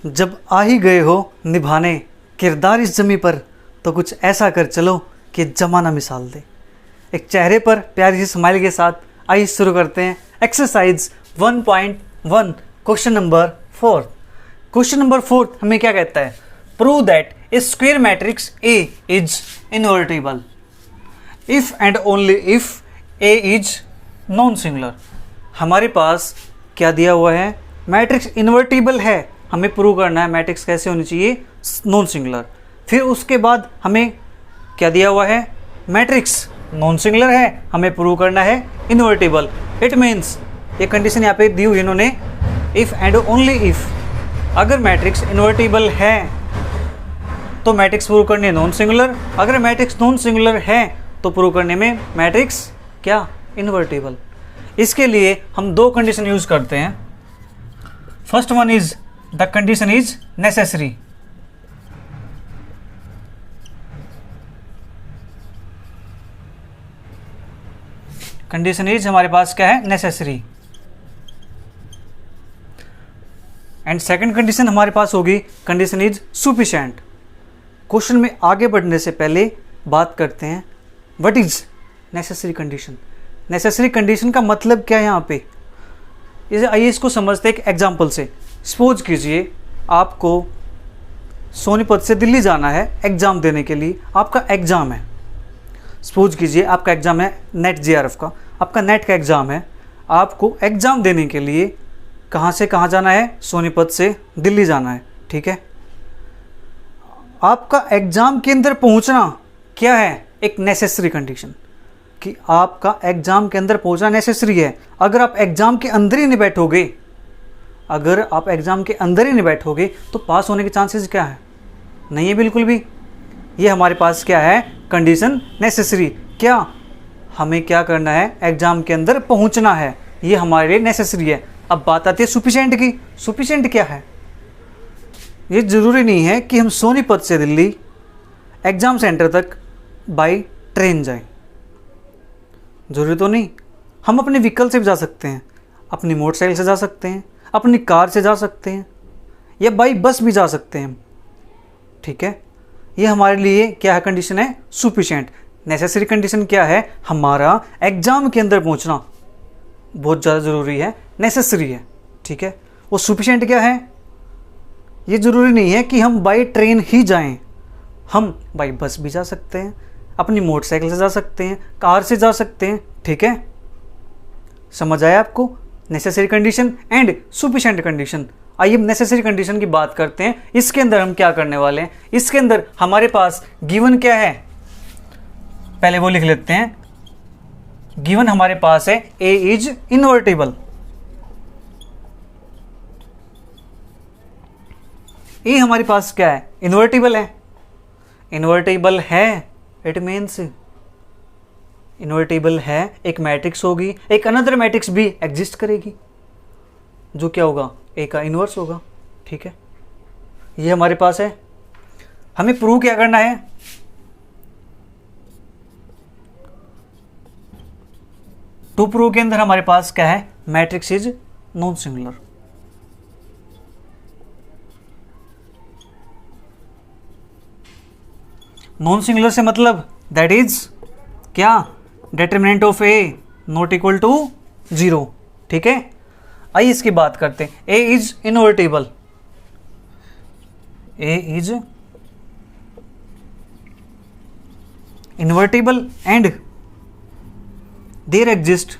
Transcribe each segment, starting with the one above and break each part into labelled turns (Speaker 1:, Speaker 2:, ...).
Speaker 1: जब आ ही गए हो निभाने किरदार इस जमी पर, तो कुछ ऐसा कर चलो कि जमाना मिसाल दे। एक चेहरे पर प्यारी सी स्माइल के साथ आइए शुरू करते हैं exercise 1.1 question number 4। Question number 4 हमें क्या कहता है? Prove that A square matrix A is invertible if and only if A is non singular. हमारे पास क्या दिया हुआ है? मैट्रिक्स इन्वर्टिबल है, हमें प्रूव करना है मैट्रिक्स कैसे होनी चाहिए, नॉन सिंगुलर। फिर उसके बाद हमें क्या दिया हुआ है? मैट्रिक्स नॉन सिंगुलर है, हमें प्रूव करना है इन्वर्टिबल। इट मीन्स ये कंडीशन यहाँ पे दी हुई इन्होंने, इफ़ एंड ओनली इफ़, अगर मैट्रिक्स इन्वर्टिबल है तो मैट्रिक्स प्रूव करनी है नॉन सिंगुलर, अगर मैट्रिक्स नॉन सिंगुलर है तो प्रूव करने में मैट्रिक्स क्या, इन्वर्टिबल। इसके लिए हम दो कंडीशन यूज करते हैं। First one is the condition is necessary. Condition is हमारे पास क्या है? नेसेसरी। एंड सेकंड कंडीशन हमारे पास होगी कंडीशन इज सफिशिएंट। क्वेश्चन में आगे बढ़ने से पहले बात करते हैं what is necessary condition. Necessary condition का मतलब क्या है यहाँ पे? इसे आइए इसको समझते हैं एक एग्जाम्पल से। सपोज कीजिए आपको सोनीपत से दिल्ली जाना है एग्ज़ाम देने के लिए। आपका एग्ज़ाम है, सपोज कीजिए आपका एग्ज़ाम है नेट JRF का, आपका नेट का एग्ज़ाम है। आपको एग्ज़ाम देने के लिए कहाँ से कहाँ जाना है? सोनीपत से दिल्ली जाना है, ठीक है। आपका एग्ज़ाम के अंदर पहुँचना क्या है? एक नेसेसरी कंडीशन, कि आपका एग्ज़ाम के अंदर पहुँचना नेसेसरी है। अगर आप एग्ज़ाम के अंदर ही नहीं बैठोगे, अगर आप एग्ज़ाम के अंदर ही नहीं बैठोगे तो पास होने के चांसेस क्या है? नहीं है बिल्कुल भी। ये हमारे पास क्या है? Condition necessary. क्या हमें क्या करना है? एग्ज़ाम के अंदर पहुंचना है, ये हमारे लिए नेसेसरी है। अब बात आती है सफिशिएंट की। सफिशिएंट क्या है? ये ज़रूरी नहीं है कि हम सोनीपत से दिल्ली एग्ज़ाम सेंटर तक बाई ट्रेन जाएं, ज़रूरी तो नहीं। हम अपने व्हीकल से भी जा सकते हैं, अपनी मोटरसाइकिल से जा सकते हैं, अपनी कार से जा सकते हैं, या बाई बस भी जा सकते हैं, ठीक है। ये हमारे लिए क्या है? कंडीशन है सफिशिएंट। नेसेसरी कंडीशन क्या है? हमारा एग्ज़ाम के अंदर पहुंचना बहुत ज़्यादा ज़रूरी है, नेसेसरी है, ठीक है। वो सफिशिएंट क्या है? ये ज़रूरी नहीं है कि हम बाई ट्रेन ही जाएं, हम बाई बस भी जा सकते हैं, अपनी मोटरसाइकिल से जा सकते हैं, कार से जा सकते हैं, ठीक है। समझ आया आपको? Necessary condition and sufficient condition. आइए हम नेसेसरी कंडीशन की बात करते हैं। इसके अंदर हम क्या करने वाले हैं? इसके अंदर हमारे पास गिवन क्या है, पहले वो लिख लेते हैं। गिवन हमारे पास है ए इज इनवर्टिबल। ए हमारे पास क्या है? इनवर्टिबल है। इनवर्टिबल है, इट मीन्स इनवर्टिबल है, एक मैट्रिक्स होगी, एक अनदर मैट्रिक्स भी एग्जिस्ट करेगी, जो क्या होगा? ए का इनवर्स होगा, ठीक है। ये हमारे पास है। हमें प्रूव क्या करना है? टू प्रूव के अंदर हमारे पास क्या है? Matrix is non singular. Non singular से मतलब दैट इज क्या? Determinant of A not equal to 0, ठीक है। आइए इसकी बात करते हैं। A is invertible, A is invertible and there exist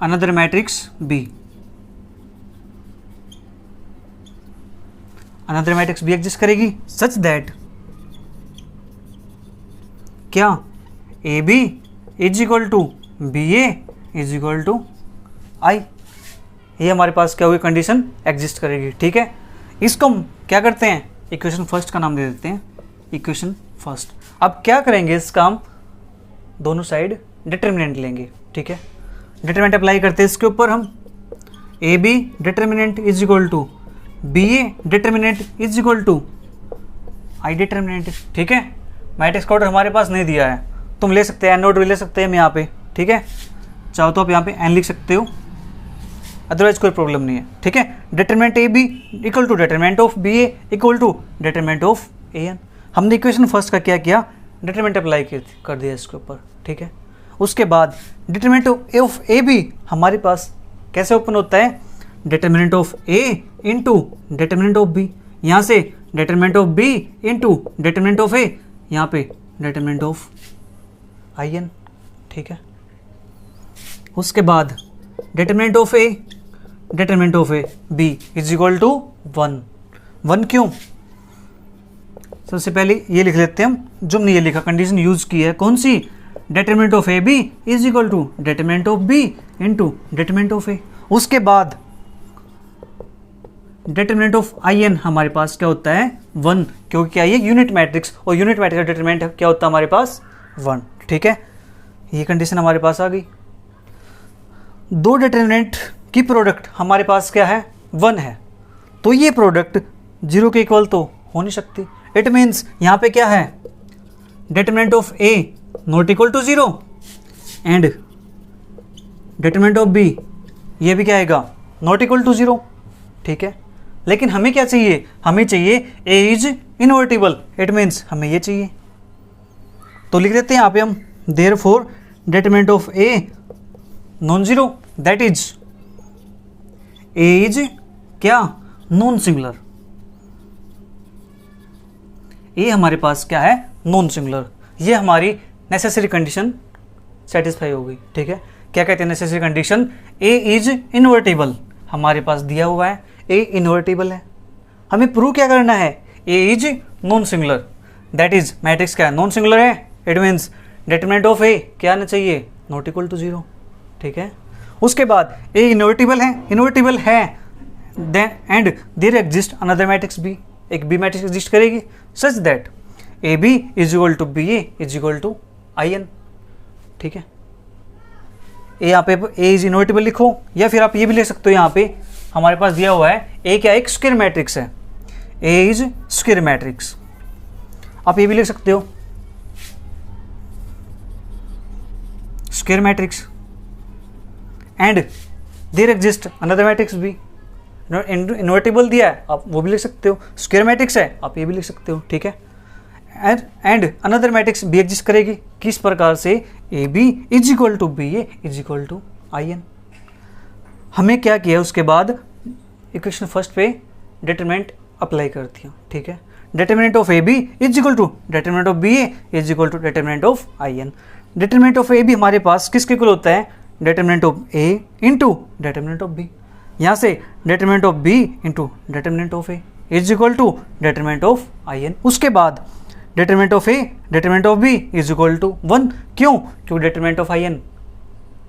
Speaker 1: another matrix B. Another matrix भी एग्जिस्ट करेगी सच दैट क्या? A B is equal to B A is equal to I. ये हमारे पास क्या हुई? कंडीशन एग्जिस्ट करेगी, ठीक है। इसको हम क्या करते हैं? इक्वेशन फर्स्ट का नाम दे देते हैं, इक्वेशन फर्स्ट। अब क्या करेंगे? इसका हम दोनों साइड डिटरमिनेंट लेंगे, ठीक है। डिटरमिनेंट अप्लाई करते हैं इसके ऊपर हम। A B determinant is equal to B A determinant is equal to I determinant, ठीक है। मैट्रिक्स का ऑर्डर हमारे पास नहीं दिया है, तुम ले सकते हैं, एन नोट भी ले सकते हैं हम यहाँ पे, ठीक है। चाहो तो आप यहाँ पे एन लिख सकते हो, अदरवाइज कोई प्रॉब्लम नहीं है, ठीक है। Determinant A B equal to determinant of B A equal to determinant of A N. हमने इक्वेशन फर्स्ट का क्या किया, डिटरमिनेंट अप्लाई कर दिया इसके ऊपर, ठीक है। उसके बाद डिटरमिनेंट ऑफ ए बी हमारे पास कैसे ओपन होता है, determinant of A into determinant of B, यहाँ से determinant of B into determinant of A, यहाँ पे डिटरमिनेंट ऑफ आई एन, ठीक है। उसके बाद determinant of A B is equal to 1 क्यों, सबसे पहले ये लिख लेते हैं हम, जो हमने ये लिखा कंडीशन यूज की है कौन सी, determinant of A B is equal to determinant of B into determinant of A. उसके बाद डिटरमिनेंट ऑफ आई एन हमारे पास क्या होता है 1, क्योंकि क्या ये यूनिट मैट्रिक्स, और यूनिट मैट्रिक्स का डिटरमिनेंट क्या होता है हमारे पास 1, ठीक है। ये कंडीशन हमारे पास आ गई। दो डिटरमिनेंट की प्रोडक्ट हमारे पास क्या है 1 है, तो ये प्रोडक्ट 0 के इक्वल तो हो नहीं सकती। इट मीन्स यहाँ पे क्या है, determinant of A not equal to 0 and determinant of B ये भी क्या आएगा नॉट इक्वल टू 0, ठीक है। लेकिन हमें क्या चाहिए, हमें चाहिए ए इज इनवर्टिबल, इट मीन्स हमें ये चाहिए, तो लिख देते हैं यहाँ पे हम therefore determinant of A non zero, that is A is क्या नॉन सिंगुलर, ए हमारे पास क्या है नॉन सिंगुलर। ये हमारी नेसेसरी कंडीशन सेटिस्फाई हो गई, ठीक है। क्या कहते हैं necessary condition, A is invertible हमारे पास दिया हुआ है, ए इनवर्टिबल है, हमें प्रूव क्या करना है, A is non singular, that is matrix क्या है नॉन सिंगुलर है, it means determinant of A क्या आना चाहिए नॉट इक्वल टू 0, ठीक है। उसके बाद ए इनवर्टिबल है then and there exist another matrix B, एक बी मैट्रिक्स एग्जिस्ट करेगी such that A B is equal to B A is equal to I N, ठीक है। ए यहाँ पे ए इज इनवर्टिबल लिखो, या फिर आप ये भी लिख सकते हो, यहाँ पे हमारे पास दिया हुआ है ए क्या एक स्क्वायर मैट्रिक्स है, ए इज स्क्वायर मैट्रिक्स, आप ये भी लिख सकते हो square matrix and there exist another matrix B, invertible दिया है आप वो भी लिख सकते हो, स्क्वायर मैट्रिक्स है आप ये भी लिख सकते हो, ठीक है। And another matrix B exist करेगी, किस प्रकार से, A B is equal to B A is equal to I N. हमें क्या किया उसके बाद इक्वेशन फर्स्ट पे डिटरमिनेंट अप्लाई कर दिया, ठीक है। Determinant of A B is equal to determinant of B A is equal to determinant of I N. Determinant of A B हमारे पास किसके इक्वल होता है, determinant of A into determinant of B, यहाँ से determinant of B into determinant of A is equal to determinant of I N. उसके बाद determinant of A determinant of B is equal to 1, क्यों, क्योंकि determinant of I N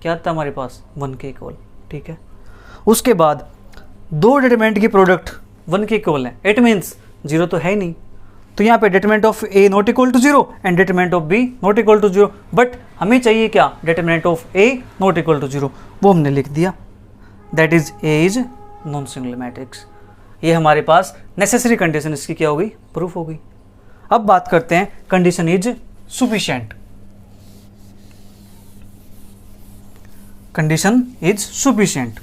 Speaker 1: क्या था हमारे पास 1 के इक्वल, ठीक है। उसके बाद दो डिटरमिनेंट की प्रोडक्ट 1 के इक्वल है, इट मीन्स 0 तो है ही नहीं, तो यहाँ पे determinant of A not equal to 0 and determinant of B not equal to 0, but हमें चाहिए क्या, determinant of A not equal to 0, वो हमने लिख दिया, that is A is non singular matrix. ये हमारे पास नेसेसरी कंडीशन इसकी क्या हो गई, प्रूफ हो गई। अब बात करते हैं कंडीशन इज सुफिशिएंट। कंडीशन इज सुफिशिएंट,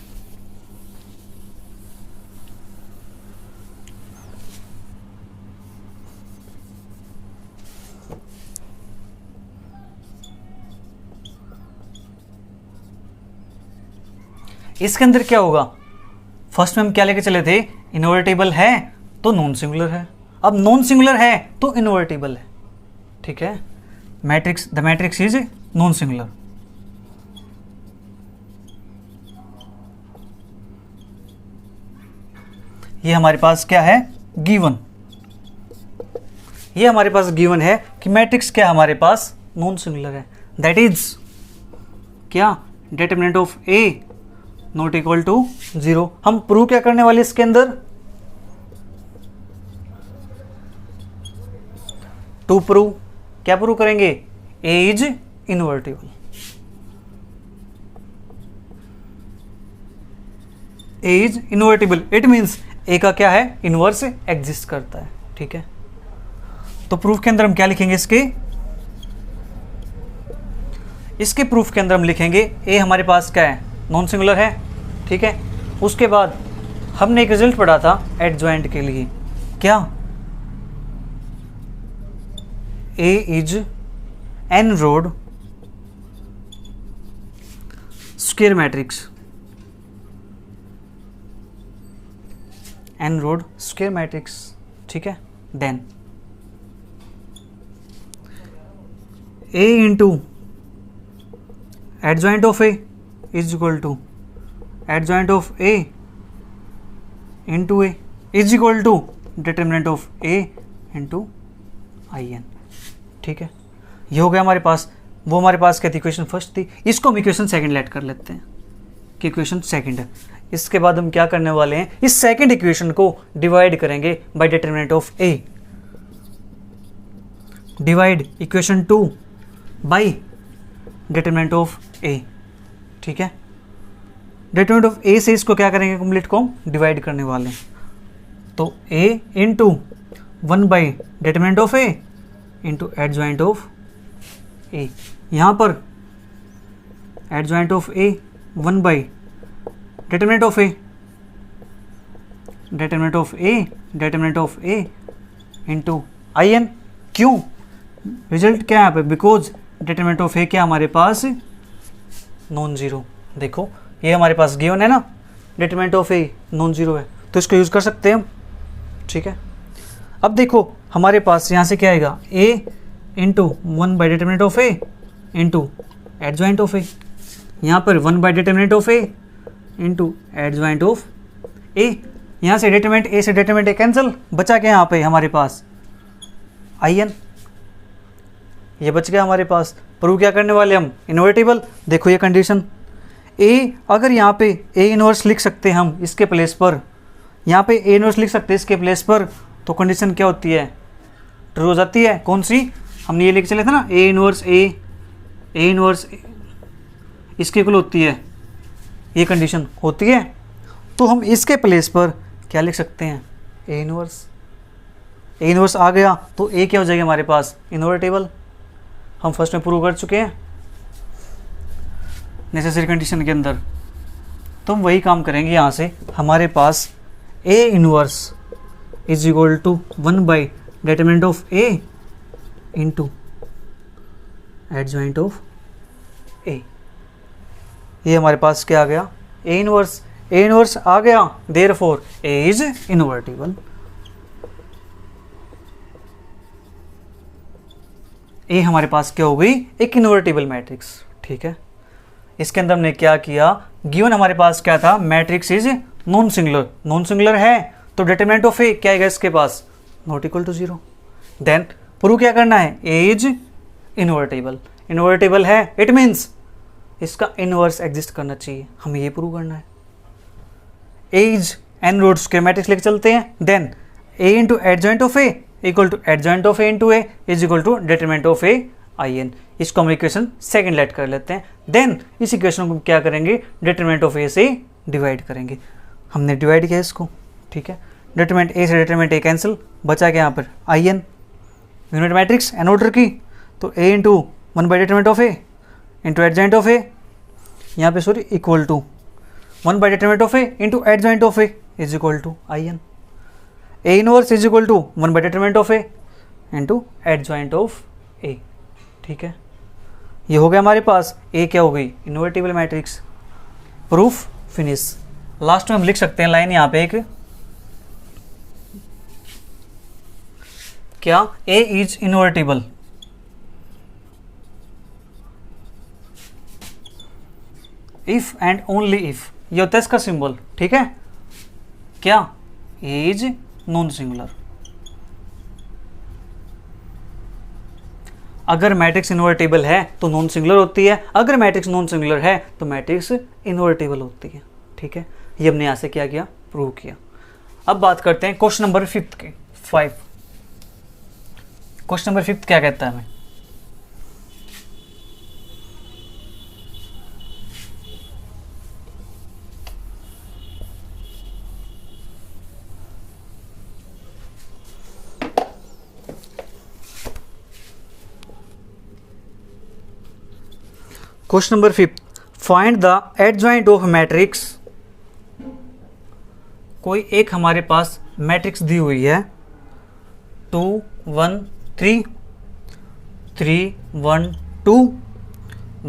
Speaker 1: इसके अंदर क्या होगा, फर्स्ट में हम क्या लेके चले थे, इनवर्टिबल है तो नॉन सिंगुलर है, अब नॉन सिंगुलर है तो इनवर्टिबल है, ठीक है। Matrix the matrix is non singular, ये हमारे पास क्या है गिवन, ये हमारे पास गिवन है कि मैट्रिक्स क्या हमारे पास नॉन सिंगुलर है, दैट इज क्या determinant of A not equal to 0। हम प्रूव क्या करने वाले इसके अंदर, टू प्रूव, क्या प्रूव करेंगे, A is invertible, A is invertible, it means A का क्या है इनवर्स एग्जिस्ट करता है, ठीक है। तो प्रूफ के अंदर हम क्या लिखेंगे, इसके प्रूफ के अंदर हम लिखेंगे ए हमारे पास क्या है नॉन सिंगुलर है, ठीक है। उसके बाद हमने एक रिजल्ट पढ़ा था एडजॉइंट के लिए, क्या? A is n rowed square matrix, n rowed square matrix, ठीक है। Then A into adjoint of A is equal to adjoint of A into A is equal to determinant of A into I N, ठीक है। ये हो गया हमारे पास। वो हमारे पास क्या थी? इक्वेशन फर्स्ट थी, इसको हम इक्वेशन सेकंड लेट कर लेते हैं कि इक्वेशन सेकंड है। इसके बाद हम क्या करने वाले हैं, इस सेकंड इक्वेशन को डिवाइड करेंगे by determinant of A. Divide equation 2 by determinant of A, ठीक है। डिटर्मिनेंट ऑफ ए से इसको क्या करेंगे, कंप्लीट को डिवाइड करने वाले हैं। तो A into 1 by determinant of A into adjoint of A. यहाँ पर adjoint of A 1 by determinant of A, determinant of A, determinant of A into I n. क्यों? रिजल्ट क्या है यहाँ पे? बिकॉज डिटर्मिनेंट ऑफ ए क्या हमारे पास नॉन जीरो। देखो ये हमारे पास गिवन है ना, determinant of A non zero है, तो इसको यूज़ कर सकते हैं हम, ठीक है। अब देखो हमारे पास यहाँ से क्या आएगा, A into 1 by determinant of A into adjoint of A. यहाँ पर 1 by determinant of A into adjoint of A. यहाँ से डिटर्मिनेंट ए से डिटर्मिनेंट ए कैंसिल, बचा क्या यहाँ पे हमारे पास आई एन, ये बच गया हमारे पास। प्रूव क्या करने वाले हम, इन्वर्टिबल। देखो ये कंडीशन ए, अगर यहाँ पे ए इनवर्स लिख सकते हैं हम इसके प्लेस पर, यहाँ पे ए इनवर्स लिख सकते हैं इसके प्लेस पर, तो कंडीशन क्या होती है, ट्रू हो जाती है। कौन सी? हमने ये लिख चले थे ना, ए इनवर्स इसके इक्वल होती है, ये कंडीशन होती है। तो हम इसके प्लेस पर क्या लिख सकते हैं, ए इनवर्स। ए इनवर्स आ गया तो ए क्या हो जाएगा हमारे पास, इन्वर्टेबल। हम फर्स्ट में प्रूव कर चुके हैं नेसेसरी कंडीशन के अंदर, तो हम वही काम करेंगे यहाँ से। हमारे पास A inverse is equal to 1 by determinant of A into adjoint of A. ये हमारे पास क्या आ गया, ए इनवर्स। ए इनवर्स आ गया, देयरफॉर ए इज इन्वर्टिबल। ए हमारे पास क्या हो गई, एक इन्वर्टिबल मैट्रिक्स, ठीक है। इसके अंदर हमने क्या किया, गिवन हमारे पास क्या था, matrix is non singular. Non singular है तो डिटर्मिनेंट ऑफ ए क्या आएगा इसके पास, not equal to 0। Then prove क्या करना है, ए इज इन्वर्टेबल। इन्वर्टेबल है इट मीन्स इसका इनवर्स एग्जिस्ट करना चाहिए, हमें ये प्रूव करना है। A is n rowed square matrix लेके चलते हैं। Then A into adjoint of A equal to adjoint of A into A is equal to determinant of A I N. इसको हम इक्वेशन सेकंड लेट कर लेते हैं। देन इस equation को क्या करेंगे, डिटर्मिनेंट ऑफ ए से डिवाइड करेंगे। हमने डिवाइड किया इसको, ठीक है। डिटर्मिनेंट ए से डिटर्मिनेंट ए कैंसिल, बचा क्या यहाँ पर I n, unit matrix n order की। तो A into 1 by determinant of A into adjoint of A, यहाँ पे sorry equal to 1 by determinant of A into adjoint of A is equal to I n. A inverse is equal to 1 by determinant of A into adjoint of A, ठीक है। ये हो गया हमारे पास, ए क्या हो गई, invertible matrix. Proof finish. Last में हम लिख सकते हैं लाइन यहाँ पे एक, क्या, A is invertible if and only if, ये होता है इसका सिंबल, ठीक है। क्या, ए इज नॉन सिंगुलर। अगर मैट्रिक्स इन्वर्टेबल है तो नॉन सिंगुलर होती है, अगर मैट्रिक्स नॉन सिंगुलर है तो मैट्रिक्स इन्वर्टेबल होती है, ठीक है। ये हमने यहाँ से क्या किया, प्रूव किया। अब बात करते हैं क्वेश्चन नंबर 5 के। 5 क्वेश्चन नंबर 5 क्या कहता है हमें, question number 5, find the adjoint of matrix कोई एक हमारे पास मैट्रिक्स दी हुई है 2 1 3 3 1 2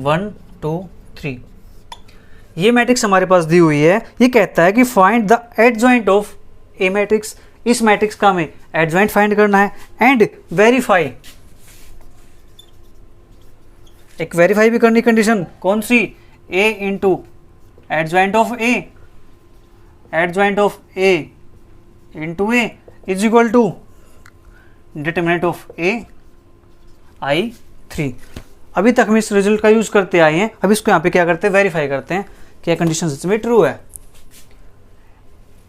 Speaker 1: 1 2 3, ये मैट्रिक्स हमारे पास दी हुई है। ये कहता है कि find the adjoint of A matrix. इस मैट्रिक्स का हमें एडजॉइंट फाइंड करना है एंड वेरीफाई, एक वेरीफाई भी करनी कंडीशन कौन सी, A into adjoint of A, adjoint of A into A is equal to determinant of A I 3। अभी तक हम इस रिजल्ट का यूज करते आए हैं, अब इसको यहाँ पे क्या करते हैं, वेरीफाई करते हैं क्या कंडीशन सच में ट्रू है।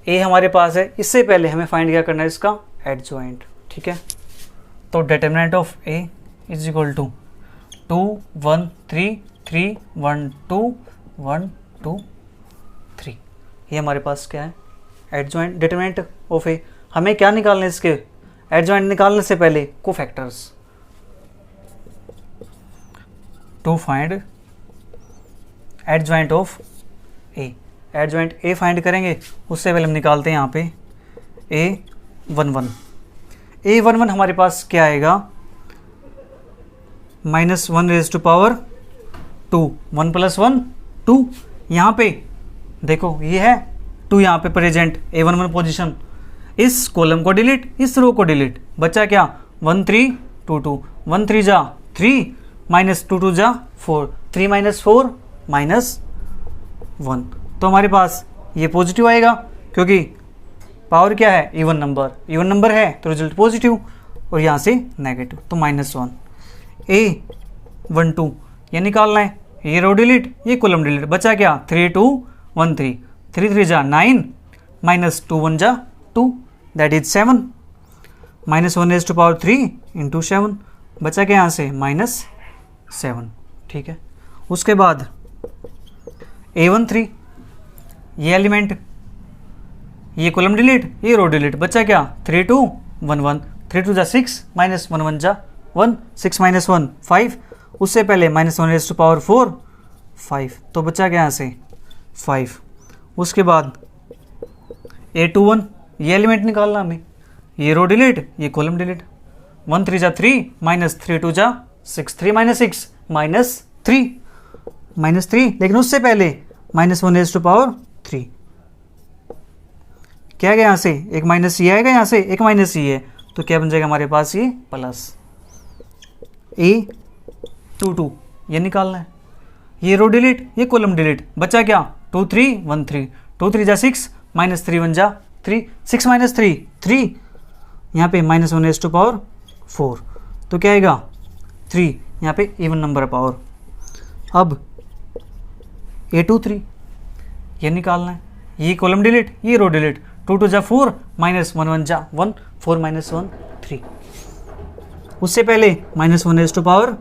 Speaker 1: ए हमारे पास है, इससे पहले हमें फाइंड क्या करना है, इसका एडजॉइंट। ठीक है, तो determinant of A is equal to 2 1 3 3 1 2 1 2 3, ये हमारे पास क्या है, एडजॉइंट डिटरमिनेंट ऑफ ए। हमें क्या निकालना है, इसके एडजॉइंट निकालने से पहले cofactors, to find adjoint of A. Adjoint A find करेंगे, उससे पहले हम निकालते हैं यहाँ पे A11। A11 हमारे पास क्या आएगा, -1 रेज़ टू पावर 2, 1 + 1 2। यहाँ पे देखो ये है 2 यहाँ पे प्रेजेंट, A11 पोजीशन। इस कॉलम को डिलीट, इस रो को डिलीट, बचा क्या 1 3 2 2, 1 3 जा 3 -2 2 जा 4, 3 - 4 -1। तो हमारे पास ये पॉजिटिव आएगा क्योंकि पावर क्या है, इवन नंबर है तो रिजल्ट पॉजिटिव, और यहाँ से नेगेटिव तो -1। A12 ये निकालना है, ये रो डिलीट, ये कॉलम डिलीट, बचा क्या 3 2 1 3, 3 3 जा 9 -2 1 जा 2 that is 7, -1 raise to power 3 into 7, बचा क्या यहाँ से -7। ठीक है, उसके बाद A13 ये एलिमेंट, ये कॉलम डिलीट, ये रो डिलीट, बचा क्या 3 2 1 1, 3 2 जा 6 -1 1 जा 1, 6 - 1 5, उससे पहले -1 रेज़ टू पावर 4 5, तो बचा क्या यहाँ से 5। उसके बाद A21 ये एलिमेंट निकालना हमें, ये रो डिलीट, ये कॉलम डिलीट, 1 3 जा 3 -3 2 जा 6, 3 - 6 -3, लेकिन उससे पहले -1 रेज़ टू पावर 3, क्या गया यहाँ से एक माइनस ये आएगा, यहाँ से एक माइनस ये है, तो क्या बन जाएगा हमारे पास ये प्लस। A22 ये निकालना है, ये रो डिलीट, ये कॉलम डिलीट, बचा क्या 2 3 1 3, 2 3 जा 6 -3 1 जा 3, 6 - 3 3, यहाँ पे -1 रेज़ टू पावर 4, तो क्या आएगा 3, यहाँ पे इवन नंबर पावर। अब A23 ये निकालना है, ये कॉलम डिलीट, ये रो डिलीट, 2 2 जा 4 -1 1 जा 1, 4 - 1 3, उससे पहले -1 raise to power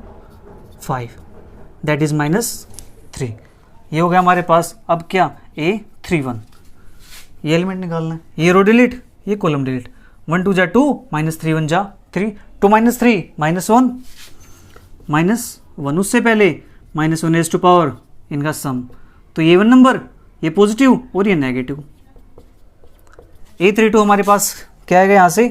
Speaker 1: 5 that is -3, ये हो गया हमारे पास। अब क्या A31 ये एलिमेंट निकालना है, ये रो डिलीट, ये कॉलम डिलीट, 1 2 जा 2 -3 1 जा 3, 2 - 3 -1, उससे पहले -1 रेज़ टू पावर इनका सम, तो ये 1 नंबर, ये पॉजिटिव और ये नेगेटिव। A32 हमारे पास क्या आएगा, यहाँ से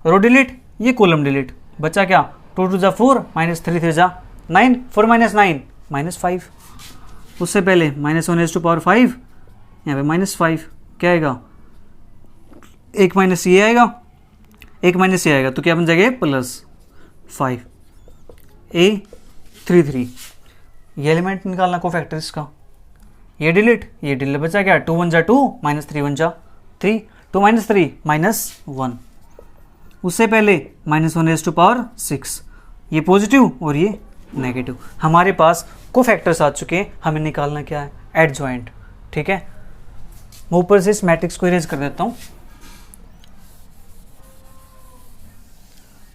Speaker 1: रो डिलीट, ये कॉलम डिलीट, बचा क्या 2 2 जा 4 -3 3 जा 9, 4 - 9 -5, उससे पहले -1 रेज़ टू पावर 5, यहाँ पे -5, क्या आएगा एक माइनस ये आएगा, एक माइनस ये आएगा, तो क्या बन जाएगा +5। A33 ये एलिमेंट निकालना कोफैक्टर इसका, ये डिलीट, बचा क्या 2 1 जा 2 -3 1 जा 3, 2 - 3 -1, उससे पहले -1 रेज़ टू पावर 6, ये पॉजिटिव और ये नेगेटिव। हमारे पास कोफैक्टर्स आ चुके हैं, हमें निकालना क्या है एडजॉइंट। ठीक है, मैं ऊपर से इस मैट्रिक्स को इरेज कर देता हूँ।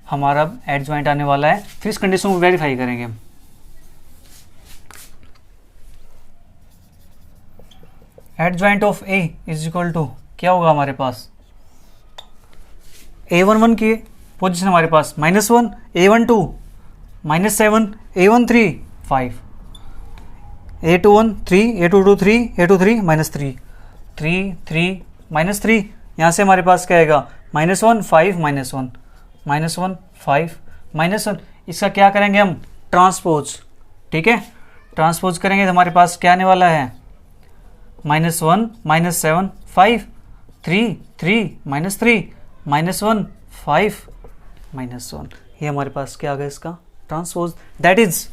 Speaker 1: हमारा एडजॉइंट आने वाला है, फिर इस कंडीशन को वेरीफाई करेंगे हम। Adjoint of A is equal to क्या होगा हमारे पास, A11 की पोजीशन हमारे पास -1, A12 -7, A13 5, A21 3, A22 3, A23 -3, 3 3 -3, यहाँ से हमारे पास क्या आएगा -1 5 -1 -1 5 -1। इसका क्या करेंगे हम ट्रांसपोज, ठीक है, ट्रांसपोज करेंगे तो हमारे पास क्या आने वाला है -1 -7 5 3 3 -3 -1 5 -1। ये हमारे पास क्या आ गया इसका ट्रांसपोज, दैट इज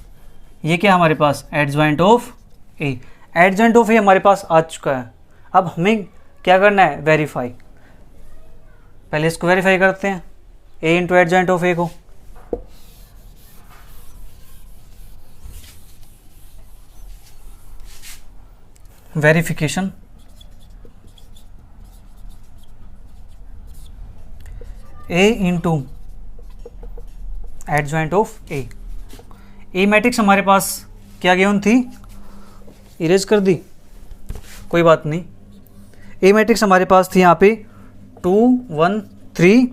Speaker 1: ये क्या हमारे पास adjoint of A. Adjoint of A हमारे पास आ चुका है। अब हमें क्या करना है वेरीफाई, पहले इसको वेरीफाई करते हैं ए इंटू एडजॉइंट ऑफ ए को। Verification A into adjoint of A. A matrix हमारे पास क्या गिवन थी, इरेज कर दी, कोई बात नहीं। ए मैट्रिक्स हमारे पास थी यहाँ पे 2 1 3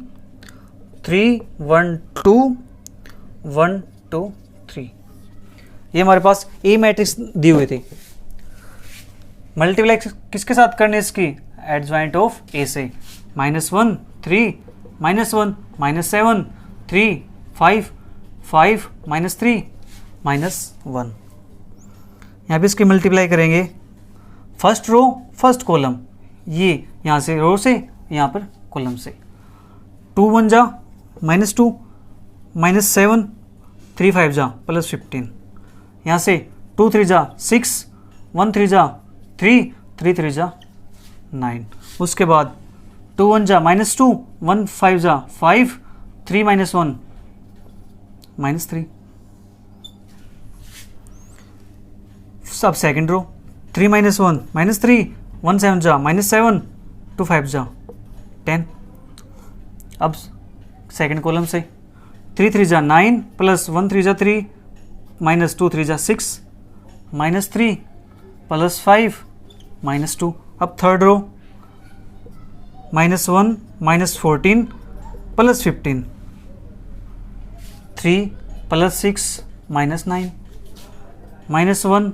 Speaker 1: 3 1 2 1 2 3। ये हमारे पास ए मैट्रिक्स दी हुई थी। मल्टीप्लाई किसके साथ करनी है इसकी, एडजॉइंट ऑफ ए से। -1 3 -1 -7 3 5 5 -3 -1। यहाँ पे इसकी मल्टीप्लाई करेंगे फर्स्ट रो फर्स्ट कॉलम, ये यहाँ से रो से यहाँ पर कॉलम से। 2 1 जा -2 -7 3 5 जा +15, यहाँ से 2 3 जा 6 1 3 जा 3 3 3 जा 9। उसके बाद 2 1 जा -2 1 5 जा 5 3 -1 -3। सब सेकेंड रो 3 -1 -3 1 7 जा -7 2 5 जा 10। अब सेकेंड कॉलम से 3 3 जा 9 +1 3 जा 3 -2 3 जा 6 -3 +5 -2। अब थर्ड रो -1 -14 +15 3 +6 -9 -1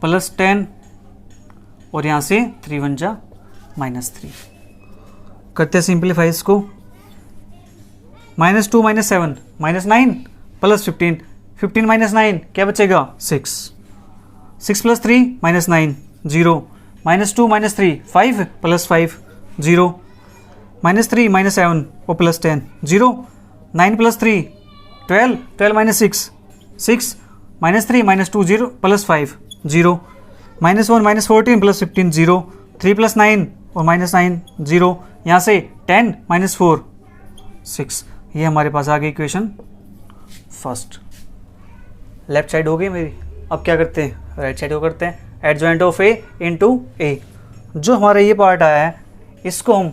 Speaker 1: +10 और यहाँ से 3 1 जा -3। करते हैं सिंप्लीफाई इसको। -2 -7 -9 +15 15 -9 क्या बचेगा 6 6 + 3 -9 0 -2 -3 5 +5 0 -3 -7 और +10 0 9 + 3 12 12 -6 6 -3 -2 0 +5 0 -1 -14 +15 0 3 + 9 और -9 0। यहाँ से 10 -4 6। ये हमारे पास आ गई इक्वेशन फर्स्ट। लेफ्ट साइड हो गई मेरी। अब क्या करते हैं राइट साइड को करते हैं, एडजॉइंट ऑफ ए इंटू ए। जो हमारा ये पार्ट आया है इसको हम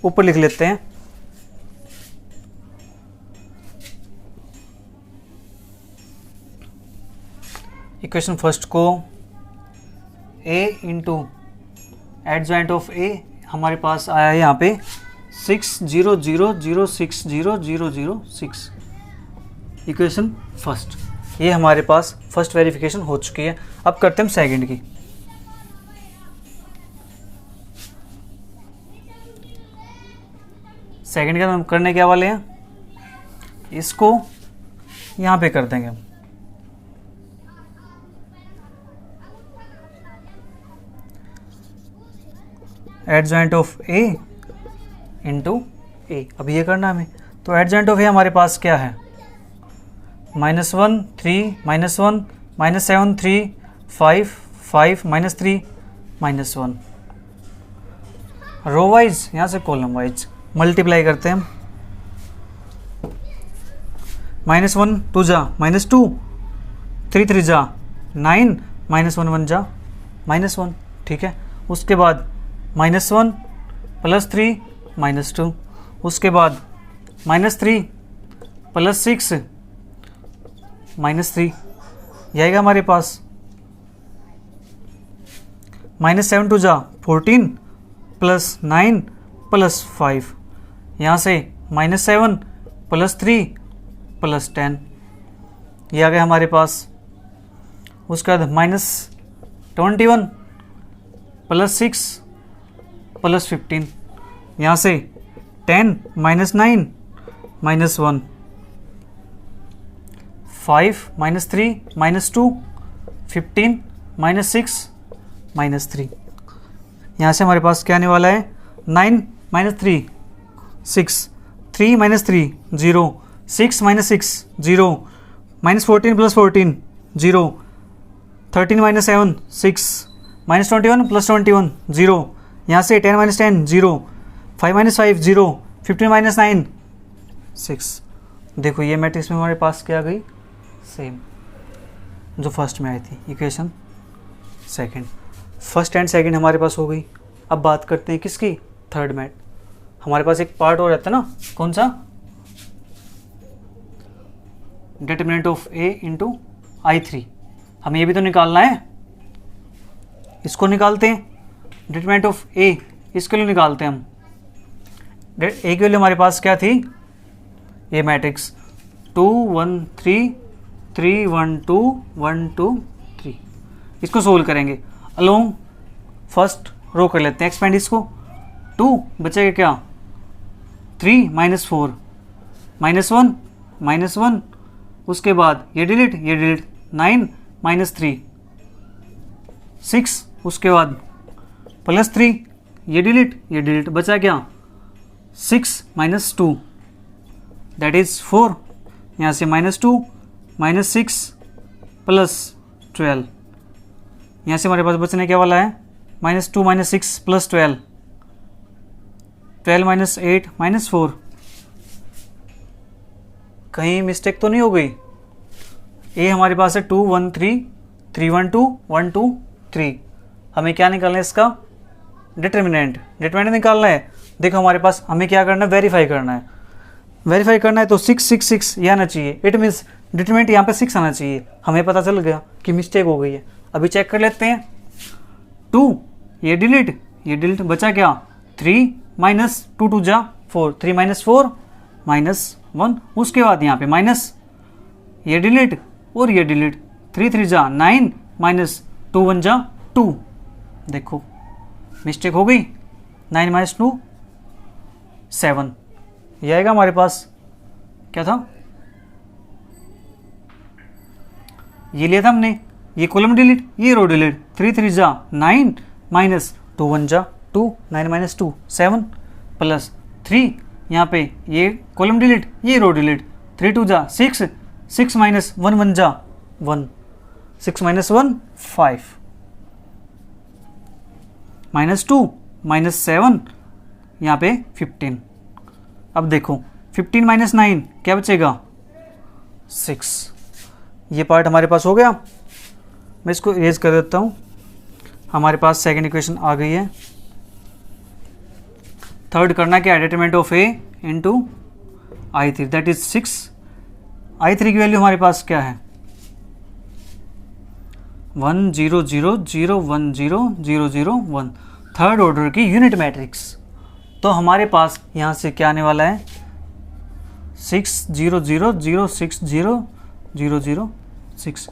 Speaker 1: ऊपर लिख लेते हैं। इक्वेशन फर्स्ट को ए इंटू एडजॉइंट ऑफ ए हमारे पास आया है यहाँ पे 6 0 0 0 6 0 0 0 6। इक्वेशन फर्स्ट ये हमारे पास फर्स्ट वेरिफिकेशन हो चुकी है। अब करते हैं सेकंड की। सेकंड का हम करने क्या वाले हैं, इसको यहाँ पे कर देंगे हम। एडजॉइंट ऑफ ए इंटू ए। अब ये करना हमें, तो एडजॉइंट ऑफ ए हमारे पास क्या है -1 3 -1 -7 3 5 5 -3 -1। रो वाइज यहाँ से कॉलम वाइज मल्टीप्लाई करते हैं हम। -1 2 जा -2 3 3 जा 9 -1 1 जा -1। ठीक है, उसके बाद -1 +3 -2, उसके बाद -3 +6 -3 ये आएगा हमारे पास। -7 2 जा 14 +9 +5, यहाँ से -7 +3 +10 ये आ गया हमारे पास। उसके बाद -21 +6 प्लस 15, यहाँ से 10 minus 9 minus 1, 5 minus 3 minus 2, 15 minus 6 minus 3। यहाँ से हमारे पास क्या आने वाला है, 9 minus 3 6, 3 minus 3 0, 6 minus 6 0, minus 14 plus 14 0, 13 minus 7 6, minus 21 plus 21 0, यहाँ से 10 माइनस 10 0, 5 माइनस 5 0, 15 माइनस 9 6। देखो ये मैट्रिक्स में हमारे पास क्या आ गई, सेम जो फर्स्ट में आई थी equation second. First and second हमारे पास हो गई। अब बात करते हैं किसकी, थर्ड मैट। हमारे पास एक पार्ट और रहता है ना, कौन सा, determinant of A into I3। हमें ये भी तो निकालना है, इसको निकालते हैं। डिटरमिनेंट ऑफ ए इसके लिए निकालते हैं हम। ए के लिए हमारे पास क्या थी, ये मैट्रिक्स 2 1 3 3 1 2 1 2 3। इसको सोल्व करेंगे अलोंग फर्स्ट रो कर लेते हैं एक्सपेंड। इसको 2 बचेगा क्या, 3 माइनस 4 माइनस 1 माइनस 1, उसके बाद ये डिलीट 9 माइनस 3 6, उसके बाद प्लस 3 ये डिलीट बचा क्या, 6 माइनस 2 दैट इज 4, यहाँ से माइनस 2 माइनस 6 प्लस 12, यहाँ से हमारे पास बचने क्या वाला है, minus 2 minus 6 plus 12, 12 minus 8 minus 4। कहीं मिस्टेक तो नहीं हो गई। ए हमारे पास है 2 1 3 3 1 2 1 2 3। हमें क्या निकालना है, इसका डिटरमिनेंट निकालना है। देखो हमारे पास हमें क्या करना है, वेरीफाई करना है तो 6 6 6 ये आना चाहिए। इट मीन्स डिटरमिनेंट यहाँ पे 6 आना चाहिए। हमें पता चल गया कि मिस्टेक हो गई है। अभी चेक कर लेते हैं। 2 ये डिलीट बचा क्या, 3 माइनस 2 2 जा 4, 3 माइनस 4 माइनस 1, उसके बाद यहाँ पे माइनस ये डिलीट और ये डिलीट, 3 3 जा 9 माइनस 2 1 जा 2। देखो मिस्टेक हो गई, 9 माइनस 2 7। ये आएगा हमारे पास, क्या था, ये लिया था हमने, ये कॉलम डिलीट ये रो डिलीट, 3 3 जा 9 माइनस 2 1 जा 2, 9 माइनस 2 7 प्लस 3, यहाँ पे ये कॉलम डिलीट ये रो डिलीट, 3 2 जा 6 6 माइनस 1 1 जा 1, 6 माइनस 1 5 माइनस 2 माइनस 7, यहाँ पे 15। अब देखो 15 माइनस 9 क्या बचेगा, 6। ये पार्ट हमारे पास हो गया। मैं इसको इरेज कर देता हूँ। हमारे पास सेकंड इक्वेशन आ गई है। थर्ड करना क्या है, determinant of A into I3 that is 6। I3 की वैल्यू हमारे पास क्या है, 1 0 0 0 1 0 0 0 1, थर्ड ऑर्डर की यूनिट मैट्रिक्स। तो हमारे पास यहाँ से क्या आने वाला है, 6 0 0 0 6 0 0 0 6,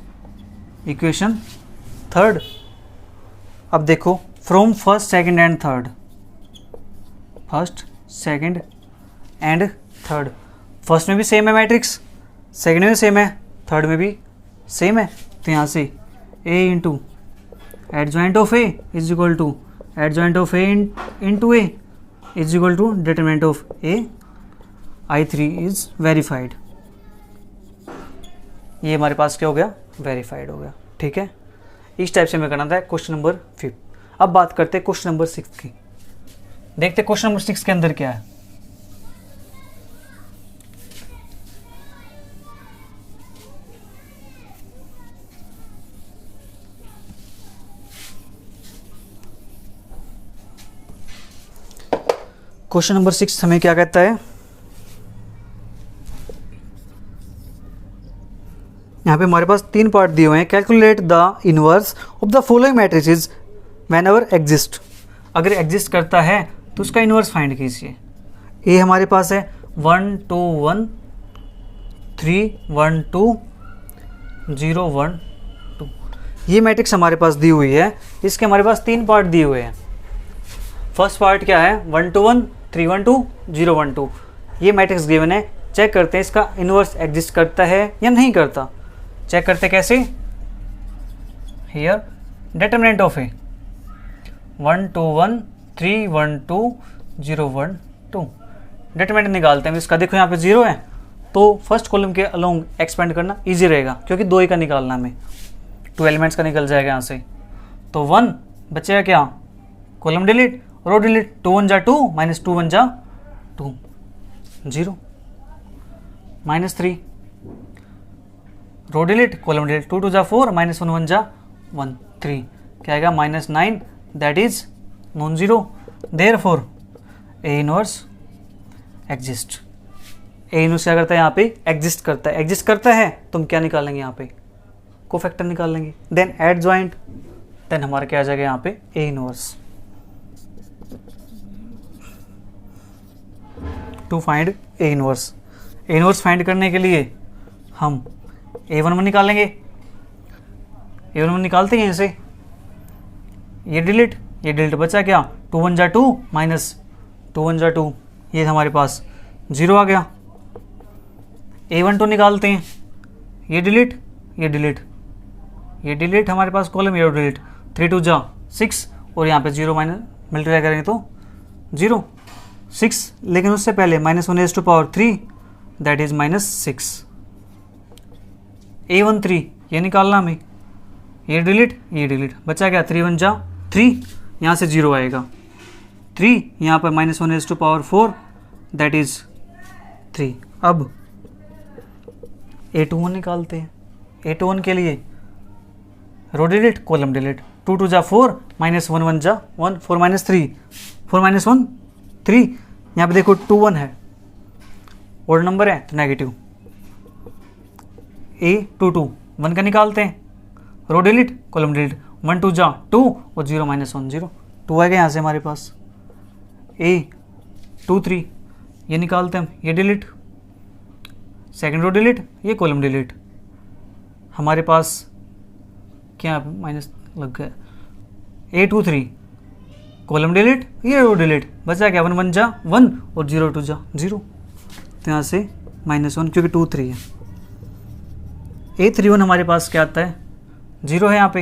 Speaker 1: इक्वेशन थर्ड। अब देखो from first second and third, first second and third, first में भी सेम है मैट्रिक्स, सेकंड में भी सेम है, थर्ड में भी सेम है। तो यहाँ से a into adjoint of a is equal to adjoint of a into a is equal to determinant of a, I3 is verified. ये हमारे पास क्या हो गया, वेरीफाइड हो गया। ठीक है, इस टाइप से हमें करना था क्वेश्चन नंबर 5। अब बात करते हैं क्वेश्चन नंबर 6 की। देखते हैं क्वेश्चन नंबर 6 के अंदर क्या है। क्वेश्चन नंबर 6 हमें क्या कहता है, यहाँ पे हमारे पास 3 पार्ट दिए हुए हैं। Calculate the inverse of the following matrices when ever exist. अगर एग्जिस्ट करता है तो उसका इनवर्स फाइंड कीजिए। ए हमारे पास है 1 2 1 3 1 2 0 1 2। ये मैट्रिक्स हमारे पास दी हुई है। इसके हमारे पास 3 पार्ट दिए हुए हैं। फर्स्ट पार्ट क्या है, 1 to 1, 3 1 2, 0 1 2, ये मैट्रिक्स गिवन है। चेक करते हैं इसका इनवर्स एग्जिस्ट करता है या नहीं करता। चेक करते कैसे, here determinant of A 1 2 1 3 1 2 0 1 2, determinant निकालते हैं इसका। देखो यहाँ पे 0 है तो फर्स्ट कॉलम के अलोंग एक्सपेंड करना इजी रहेगा, क्योंकि 2 ही का निकालना हमें, 2 एलिमेंट्स का निकल जाएगा यहाँ से। तो 1 बचेगा क्या, कॉलम डिलीट, रो डिलीट, 2 1 जा 2 माइनस 2 1 जा 2, 0 -3, रो डिलीट, कॉलम डिलीट, 2 2 जा 4 माइनस 1 1 जा 1 3, क्या आएगा -9, that is non zero. Therefore A inverse exist, A inverse क्या करता है यहाँ पे, एग्जिस्ट करता है। एग्जिस्ट करता है तो हम क्या निकालेंगे यहाँ पे, कोफैक्टर निकाल लेंगे, देन एडजॉइंट, देन हमारा क्या आ जाएगा यहाँ पे A inverse. To find A inverse, A inverse find करने के लिए हम A11 निकालेंगे। A11 निकालते हैं यहाँ से, ये डिलीट बचा क्या, 2 1 जा 2 माइनस 2 1 जा 2, ये हमारे पास 0 आ गया। A12 निकालते हैं, ये डिलीट हमारे पास कॉलम, ये डिलीट, 3 2 जा 6 और यहाँ पे 0 माइनस मल्टीप्लाई करेंगे तो 0 6, लेकिन उससे पहले -1⁻3 दैट इज -6। A13 ये निकालना हमें, ये डिलीट बचा क्या, 3 1 जा 3, यहाँ से 0 आएगा, 3 यहाँ पर -1⁻4 दैट इज 3। अब A21 निकालते हैं। A21 के लिए रो डिलीट, कॉलम डिलीट, 2 2 जा 4 माइनस 1 1 जा 1, 4 -3, 4 -1 3, यहाँ पे देखो 2 1 है, ओड नंबर है तो नेगेटिव। A22 1 का निकालते हैं, रो डिलीट, कॉलम डिलीट, 1 2 जा 2 और 0 -1 0, 2 आएगा यहाँ से हमारे पास। A23 ये निकालते हैं हम, ये डिलीट, सेकेंड रो डिलीट, ये कॉलम डिलीट, हमारे पास क्या माइनस लग गया, A23 कॉलम डिलीट, ये रो डिलीट, बचा क्या 1 1 जा 1 और 0 2 जा 0, तो यहाँ से -1 क्योंकि 2 3 है। A31 हमारे पास क्या आता है, 0 है यहाँ पे,